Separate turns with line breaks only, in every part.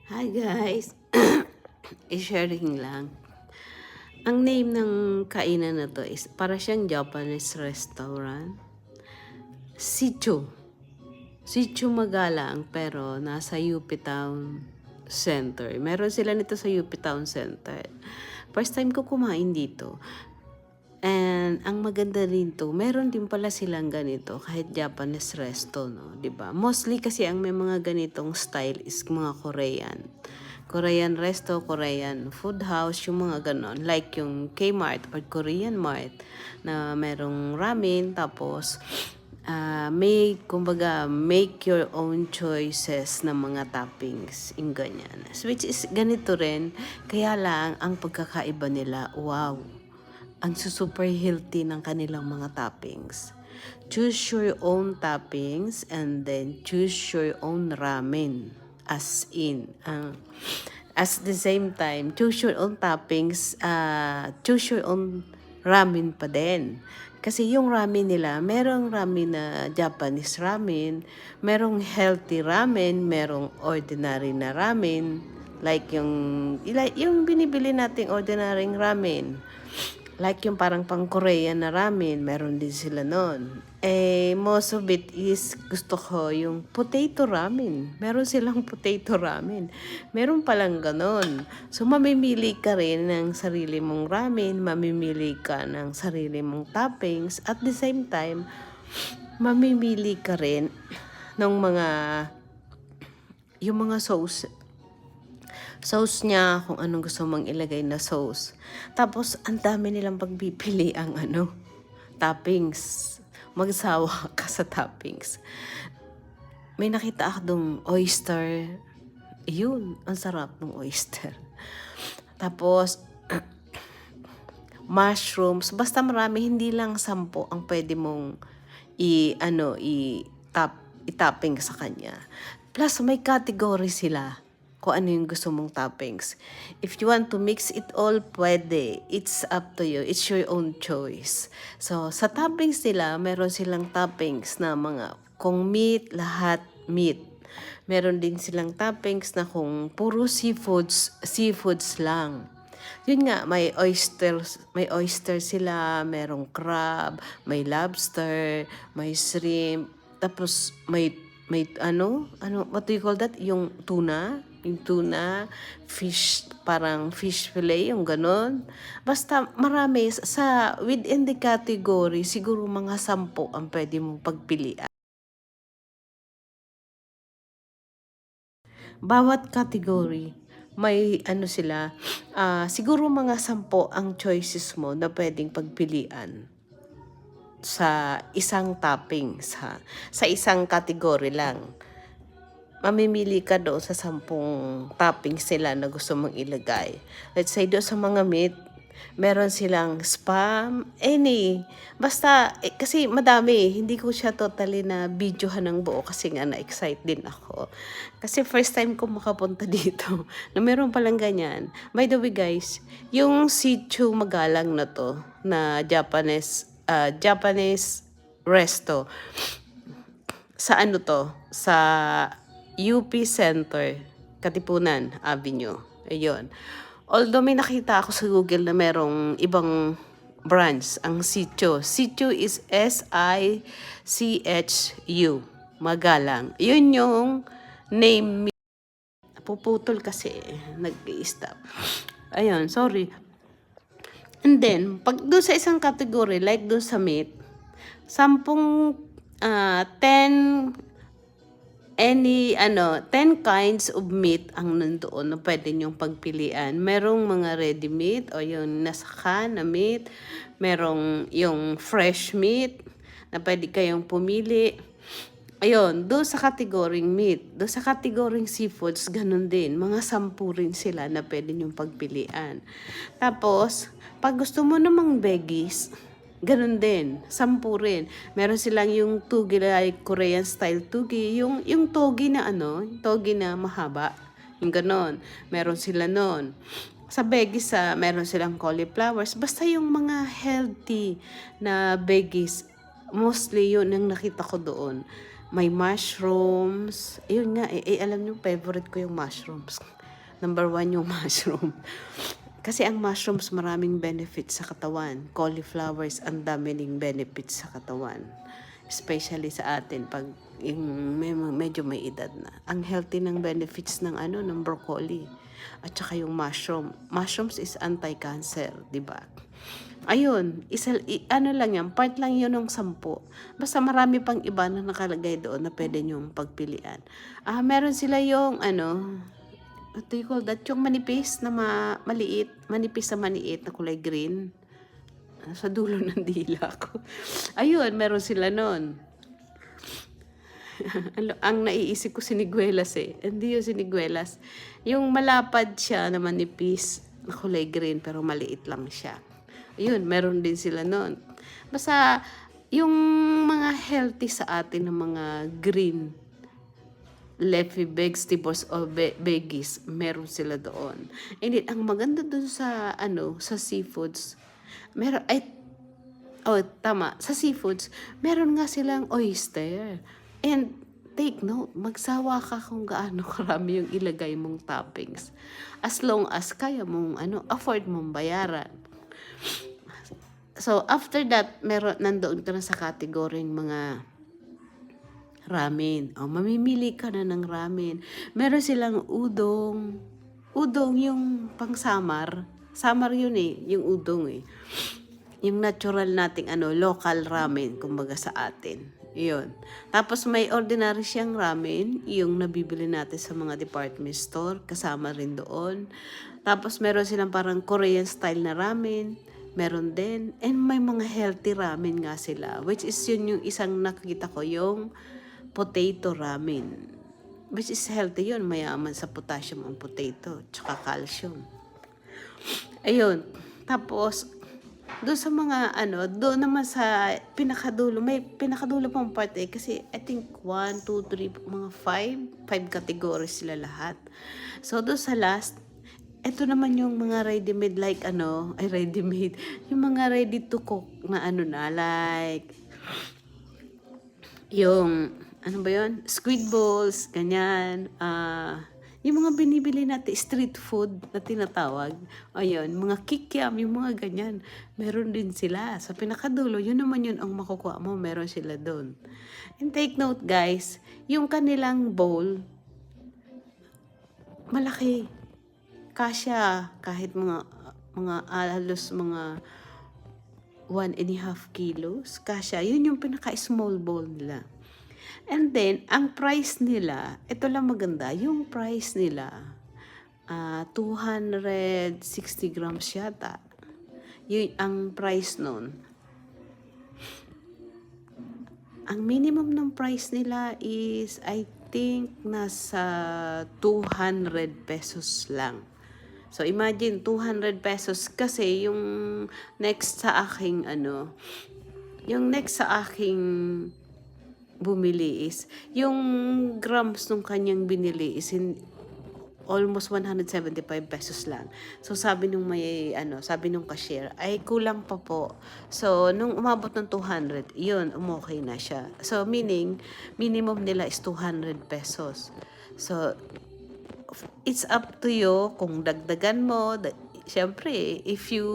Hi guys! I-sharing lang. Ang name ng kainan na to is para siyang Japanese restaurant. Sichu. Sichu Magalang pero nasa UP Town Center. Meron sila nito sa UP Town Center. First time ko kumain dito. And ang maganda rin to, meron din pala silang ganito kahit Japanese resto, no, 'di ba? Mostly kasi ang may mga ganitong style is mga Korean. Korean resto, Korean food house, yung mga ganon. Like yung Kmart or Korean Mart na merong ramen tapos kumbaga, make your own choices ng mga toppings, yung ganyan. Which is ganito rin, kaya lang ang pagkakaiba nila, wow, ang super healthy ng kanilang mga toppings. Choose your own toppings and then choose your own ramen. As in, as the same time, choose your own toppings, choose your own ramen pa din. Kasi yung ramen nila, merong ramen na Japanese ramen, merong healthy ramen, merong ordinary na ramen, like yung binibili nating ordinary ramen. Like yung parang pang-Korean na ramen, meron din sila nun. Most of it is gusto ko yung potato ramen. Meron silang potato ramen. Meron palang ganon. So, mamimili ka rin ng sarili mong ramen, mamimili ka ng sarili mong toppings. At the same time, mamimili ka rin ng yung mga sauce niya, kung anong gusto mong ilagay na sauce. Tapos, ang dami nilang pagpipili ang toppings. Magsawa ka sa toppings. May nakita ako dong oyster. Yun, ang sarap ng oyster. Tapos, mushrooms. Basta marami, hindi lang 10 ang pwede mong i-topping sa kanya. Plus, may category sila kung ano yung gusto mong toppings. If you want to mix it all, pwede. It's up to you. It's your own choice. So, sa toppings nila, meron silang toppings na kung meat, lahat meat. Meron din silang toppings na kung puro seafoods lang. Yun nga, may oyster sila, merong crab, may lobster, may shrimp, tapos may what do you call that? Yung tuna, fish, parang fish fillet, yung ganon. Basta marami, within the category, siguro mga 10 ang pwede mong pagpilian. Bawat category, may sila, siguro mga 10 ang choices mo na pwedeng pagpilian sa isang toppings, ha? Sa isang category lang. Mamimili ka doon sa 10 toppings sila na gusto mong ilagay. Let's say doon sa mga meat, meron silang spam, basta, kasi madami, hindi ko siya totally na videohan ng buo kasi nga na-excite din ako. Kasi first time ko makapunta dito na meron palang ganyan. By the way guys, yung Sichu Magalang na to, na Japanese resto, sa sa UP Center, Katipunan Avenue. Ayun. Although may nakita ako sa Google na merong ibang branch, ang Sichu. Sichu is SICHU. Magalang. Yun yung name. Puputol kasi. Nag-i-stop. Ayun, sorry. And then, pag doon sa isang category, like doon sa meat, 10 kinds of meat ang nandoon na pwede niyong pagpilian. Merong mga ready meat o yung nasa can na meat. Merong yung fresh meat na pwede kayong pumili. Ayun, doon sa kategoring meat. Doon sa kategoring seafoods, ganun din. Mga 10 rin sila na pwede niyong pagpilian. Tapos, pag gusto mo namang veggies, ganun din, 10 rin. Meron silang yung togi, like Korean style togi, yung togi na togi na mahaba, yung ganon. Meron sila nun. Sa veggies, meron silang cauliflowers. Basta yung mga healthy na veggies, mostly yun ang nakita ko doon. May mushrooms. Yun nga, alam niyo, favorite ko yung mushrooms. Number 1 yung mushroom. Kasi ang mushrooms maraming benefits sa katawan. Cauliflowers, ang dami ding benefits sa katawan. Especially sa atin pag yung medyo may edad na. Ang healthy ng benefits ng ng broccoli at saka yung mushroom. Mushrooms is anti-cancer, 'di ba? Ayun, lang yan, part lang yun ng 10. Basta marami pang iba na nakalagay doon na pwede nyong pagpilian. Meron sila yung what do you call that? Yung manipis na maliit, manipis na maliit na kulay green. Sa dulo ng dila ko. Ayun, meron sila nun. Ang naiisip ko siniguelas Hindi yung siniguelas. Yung malapad siya na manipis na kulay green pero maliit lang siya. Ayun, meron din sila nun. Basta yung mga healthy sa atin ng mga green leafy vegetables o veggies, meron sila doon. And then, ang maganda doon sa sa seafoods, tama, sa seafoods, meron nga silang oyster. And take note, magsawa ka kung gaano karami yung ilagay mong toppings. As long as kaya mong afford mong bayaran. So, after that, nandoon ka na sa category mga ramen. Mamimili ka na ng ramen. Meron silang udong. Udong yung pang-samar. Samar yun yung udong Yung natural nating local ramen, kumbaga sa atin. Yun. Tapos may ordinary siyang ramen, yung nabibili natin sa mga department store, kasama rin doon. Tapos meron silang parang Korean style na ramen. Meron din. And may mga healthy ramen nga sila. Which is yun yung isang nakikita ko, yung potato ramen. Which is healthy yun. Mayaman sa potassium ang potato. Tsaka calcium. Ayun. Tapos, doon sa mga doon naman sa pinakadulo. May pinakadulo pang part kasi I think 1, 2, 3, mga 5 categories sila lahat. So, doon sa last, ito naman yung mga ready-made ready-made. Yung mga ready to cook na like, yung, ba yun? Squid balls, ganyan. Yung mga binibili natin, street food na tinatawag. Ayun, mga kikiam, yung mga ganyan. Meron din sila. Sa pinakadulo, yun naman yun ang makukuha mo. Meron sila doon. And take note guys, yung kanilang bowl, malaki. Kasya kahit mga halos mga 1.5 kilos. Kasya, yun yung pinaka-small bowl nila. And then, ang price nila, ito lang maganda, yung price nila, 260 grams yata. Yun ang price nun. Ang minimum ng price nila is, I think, nasa 200 pesos lang. So, imagine, 200 pesos kasi yung next sa aking bumili is, yung grams nung kanyang binili is almost 175 pesos lang. So, sabi nung cashier, ay kulang pa po. So, nung umabot ng 200, yun, okay na siya. So, meaning, minimum nila is 200 pesos. So, it's up to you kung dagdagan mo. Siyempre, if you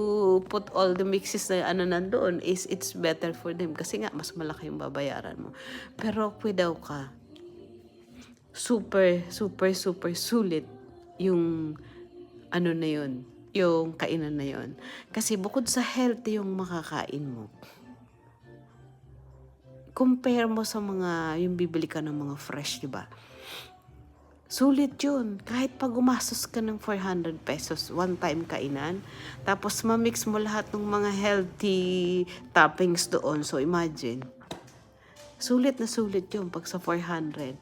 put all the mixes na nandoon, it's better for them. Kasi nga, mas malaki yung babayaran mo. Pero, daw ka, super, super, super sulit yung na yun, yung kainan na yun. Kasi bukod sa healthy yung makakain mo, compare mo sa yung bibili ka ng mga fresh, diba? Sulit yun. Kahit pag gumastos ka ng 400 pesos, one time kainan, tapos ma-mix mo lahat ng mga healthy toppings doon. So, imagine, sulit na sulit yun pag sa 400.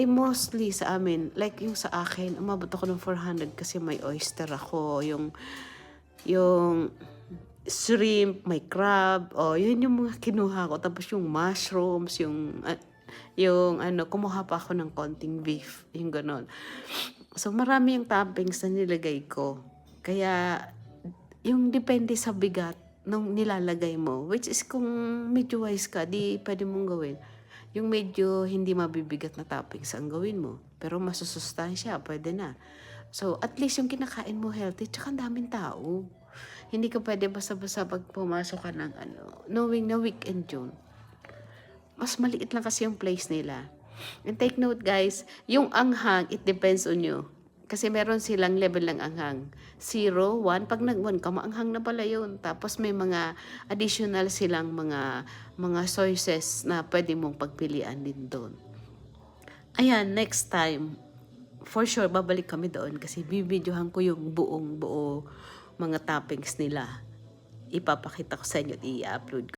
Mostly sa amin, like yung sa akin, umabot ako ng 400 kasi may oyster ako, yung shrimp, may crab, yun yung mga kinuha ko. Tapos yung mushrooms, yung kumuha pa ako ng konting beef, yung ganon. So, marami yung toppings na nilagay ko. Kaya, yung depende sa bigat nung nilalagay mo, which is kung medyo wise ka, di pwede mong gawin. Yung medyo hindi mabibigat na toppings ang gawin mo. Pero masusustansya, pwede na. So, at least yung kinakain mo healthy, tsaka ang daming tao. Hindi ka pwede basta-basta pag pumasok ka ng knowing na weekend yun. Mas maliit lang kasi yung place nila. And take note guys, yung anghang, it depends on you. Kasi meron silang level ng anghang. 0, 1, pag nag-1 ka, maanghang na pala yun. Tapos may mga additional silang mga sources na pwede mong pagpilian din doon. Ayan, next time, for sure, babalik kami doon kasi bibidyohan ko yung buo mga toppings nila. Ipapakita ko sa inyo at i-upload ko.